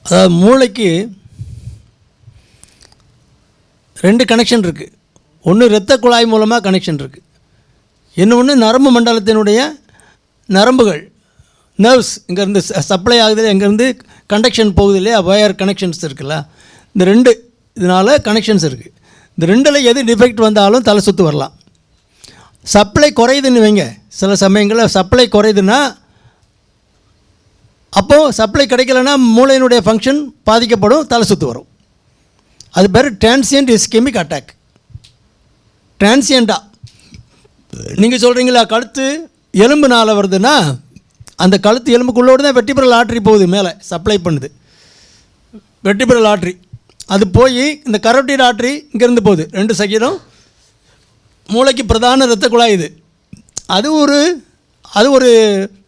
அதாவது மூளைக்கு 2 கனெக்ஷன் இருக்குது. ஒன்று இரத்த குழாய் மூலமாக கனெக்ஷன் இருக்குது, இன்னொன்று நரம்பு மண்டலத்தினுடைய நரம்புகள், நர்வ்ஸ் இங்கேருந்து சப்ளை ஆகுது, இங்கேருந்து கண்டக்ஷன் போகுது இல்லையா, வயர் கனெக்ஷன்ஸ் இருக்குல்ல, இந்த 2 இதனால் கனெக்ஷன்ஸ் இருக்குது. இந்த 2ல் எது டிஃபெக்ட் வந்தாலும் தலை சுற்று வரலாம். சப்ளை குறையுதுன்னு வைங்க, சில சமயங்களில் சப்ளை குறையுதுன்னா, அப்போது சப்ளை கிடைக்கலன்னா மூளையினுடைய ஃபங்க்ஷன் பாதிக்கப்படும், தலை சுற்று வரும். அது பேர் டிரான்சியன்ட் இஸ்கெமிக் அட்டாக். டிரான்சியண்ட்டாக நீங்கள் சொல்கிறீங்களா, கழுத்து எலும்புனால் வருதுன்னா அந்த கழுத்து எலும்புக்குள்ளோடு தான் வெர்டிபிரல் ஆர்ட்ரி போகுது, மேலே சப்ளை பண்ணுது வெர்டிபிரல் ஆர்ட்ரி. அது போய் இந்த கரோட்டிட் ஆர்ட்ரி இங்கேருந்து போகுது, 2 சைடும் மூளைக்கு பிரதான இரத்த குழாய் இது. அது ஒரு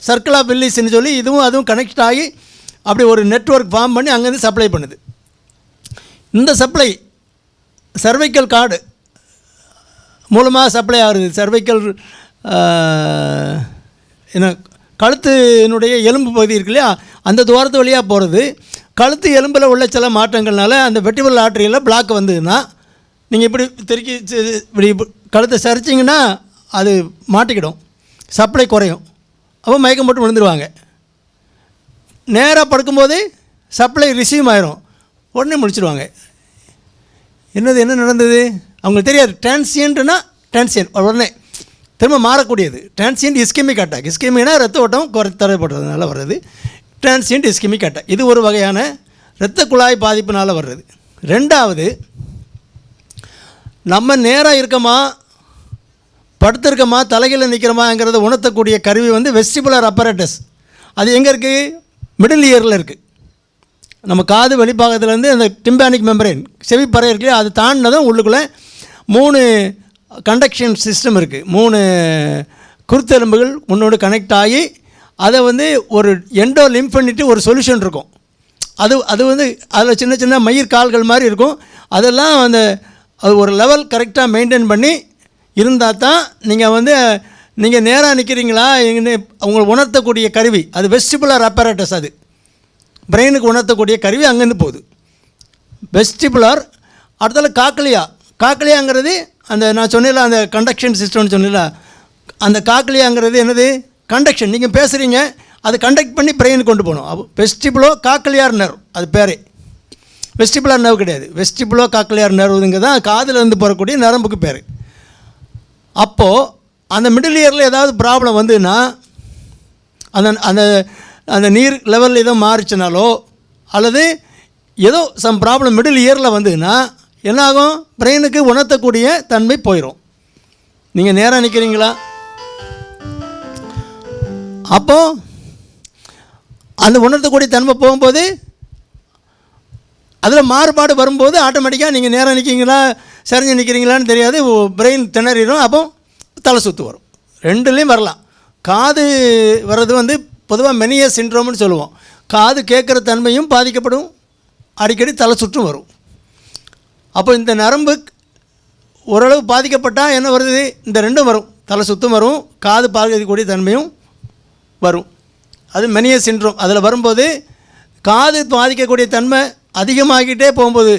சர்க்கிள் ஆஃப் வில்லிஸ்ன்னு சொல்லி அதுவும் கனெக்ட் ஆகி அப்படி ஒரு நெட்வொர்க் ஃபார்ம் பண்ணி அங்கேருந்து சப்ளை பண்ணுது. இந்த சப்ளை சர்வைக்கல் கார்டு மூலமாக சப்ளை ஆகுது. சர்வைக்கல் என்ன கழுத்தினுடைய எலும்பு பகுதி இருக்கு இல்லையா, அந்த துவாரத்து வழியாக போகிறது. கழுத்து எலும்பில் உள்ள சில மாற்றங்கள்னால அந்த வெர்டிபிரல் ஆர்ட்ரியில் பிளாக் வந்ததுன்னா, நீங்கள் இப்படி இப்படி கழுத்தை சரிச்சிங்கன்னா அது மாட்டிக்கிடும், சப்ளை குறையும், அப்போ மயக்கம் போட்டு விழுந்துருவாங்க. நேராக படுக்கும்போது சப்ளை ரிசீவ் ஆயிரும், உடனே முடிச்சிடுவாங்க. என்ன நடந்தது அவங்களுக்கு தெரியாது. டிரான்சியன்ட்னா டிரான்சியன்ட் உடனே திரும்ப மாறக்கூடியது. Transient ischaemic attack. இஸ்கெமிக்னா ரத்த ஓட்டம் தடைப்படுறதுனால வர்றது டிரான்சியன்ட் இஸ்கெமிக் அட்டாக். இது ஒரு வகையான இரத்த குழாய் பாதிப்புனால் வர்றது. 2வது, நம்ம நேராக இருக்கமா படுத்திருக்கமா தலையில் நிற்கிறோமாங்கிறத உணர்த்தக்கூடிய கருவி வந்து வெஸ்டிபுலர் அப்பரேட்டஸ். அது எங்கே இருக்குது? மிடில் இயரில் இருக்குது. நம்ம காது வெளிப்பாகத்துலேருந்து அந்த டிம்பானிக் மெம்பரேன் செவிப்பறை இருக்கு, அது தாண்டினதும் உள்ளுக்குள்ளே 3 கண்டக்ஷன் சிஸ்டம் இருக்குது. 3 குருத்தெலும்புகள் ஒன்றோடு கனெக்ட் ஆகி அதை வந்து ஒரு எண்டோ லிம்ஃப்னிட்டு ஒரு சொல்யூஷன் இருக்கும். அது வந்து அதில் சின்ன சின்ன மயிர் கால்கள் மாதிரி இருக்கும். அதெல்லாம் அது ஒரு லெவல் கரெக்டாக மெயின்டைன் பண்ணி இருந்தால் தான் நீங்கள் நேராக நிற்கிறீங்களா அவங்களை உணர்த்தக்கூடிய கருவி. அது வெஸ்டிபுலர் அப்பரேட்டஸ். அது பிரெயினுக்கு உணர்த்தக்கூடிய கருவி அங்கேருந்து போகுது. வெஸ்டிபுலர். அடுத்தது காக்லியாங்கிறது அந்த நான் சொன்னேன்ல, அந்த கண்டக்ஷன் சிஸ்டம்னு சொன்னேன்ல, அந்த காக்லியாங்கிறது என்னது? கண்டக்ஷன். நீங்கள் பேசுகிறீங்க, அது கண்டக்ட் பண்ணி பிரெயினுக்கு கொண்டு போகணும். வெஸ்டிபுலோ காக்லியார் நர்வ், அது பேரே. வெஸ்டிபுலர் நர்வ் கிடையாது, வெஸ்டிபுலோ காக்லியார் நர்வுங்க தான் காதில் இருந்து போகக்கூடிய நரம்புக்கு பேர். அப்போது அந்த மிடில் இயரில் ஏதாவது ப்ராப்ளம் வந்துன்னா, அந்த அந்த நீர் லெவலில் ஏதோ மாறிச்சுனாலோ அல்லது ஏதோ சம் ப்ராப்ளம் மிடில் இயரில் வந்துன்னா என்னாகும்? பிரெயினுக்கு உணர்த்தக்கூடிய தன்மை போயிடும். நீங்கள் நேராக நிற்கிறீங்களா, அப்போது அந்த உணர்த்தக்கூடிய தன்மை போகும்போது அதில் மாறுபாடு வரும்போது ஆட்டோமேட்டிக்காக நீங்கள் நேராக நிற்கிறீங்களா சரிஞ்சு நிற்கிறீங்களான்னு தெரியாது, பிரெயின் திணறிடும், அப்போ தலை சுற்று வரும். 2லேயும் வரலாம். காது வர்றது பொதுவாக மெனியஸ் சிண்ட்ரோம்னு சொல்லுவோம். காது கேட்குற தன்மையும் பாதிக்கப்படும், அடிக்கடி தலை சுற்றும் வரும். அப்போ இந்த நரம்பு ஓரளவு பாதிக்கப்பட்டால் என்ன வருது? இந்த 2ம் வரும், தலை சுற்றும் வரும், காது பாதிக்கக்கூடிய தன்மையும் வரும். அது மெனியஸ் சிண்ட்ரோம். அதில் வரும்போது காது பாதிக்கக்கூடிய தன்மை அதிகமாகிட்டே போகும்போது,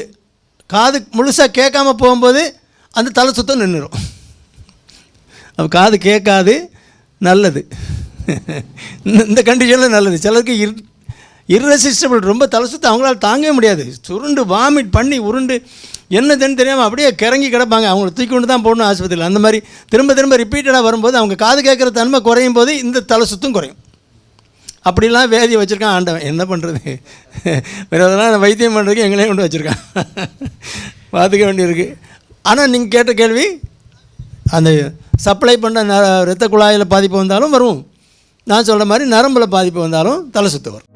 காது முழுசாக கேட்காம போகும்போது அந்த தலை சுத்தம் நின்றுடும். அப்போ காது கேட்காது, நல்லது. இந்த கண்டிஷனில் நல்லது. சிலருக்கு இர்ரெசிஸ்டபிள், ரொம்ப தலை சுத்தம் அவங்களால தாங்கவே முடியாது, சுருண்டு வாமிட் பண்ணி உருண்டு என்னதுன்னு தெரியாமல் அப்படியே கிறங்கி கிடப்பாங்க. அவங்கள தூக்கி கொண்டு தான் போடணும் ஆஸ்பத்திரியில். அந்த மாதிரி திரும்ப ரிப்பீட்டடாக வரும்போது அவங்க காது கேட்குற தன்மை குறையும் போது இந்த தலை சுத்தம் குறையும். அப்படிலாம் வேதியை வச்சுருக்கான் ஆண்டவன், என்ன பண்ணுறது? வேறு அதெல்லாம் வைத்தியம் பண்ணுறதுக்கு எங்களையும் கொண்டு வச்சுருக்கான், பார்த்துக்க வேண்டியிருக்கு. ஆனால் நீங்கள் கேட்ட கேள்வி, அந்த சப்ளை பண்ண இரத்த குழாயில் பாதிப்பு வந்தாலும் வரும், நான் சொல்கிற மாதிரி நரம்பில் பாதிப்பு வந்தாலும் தலை சுற்று வரும்.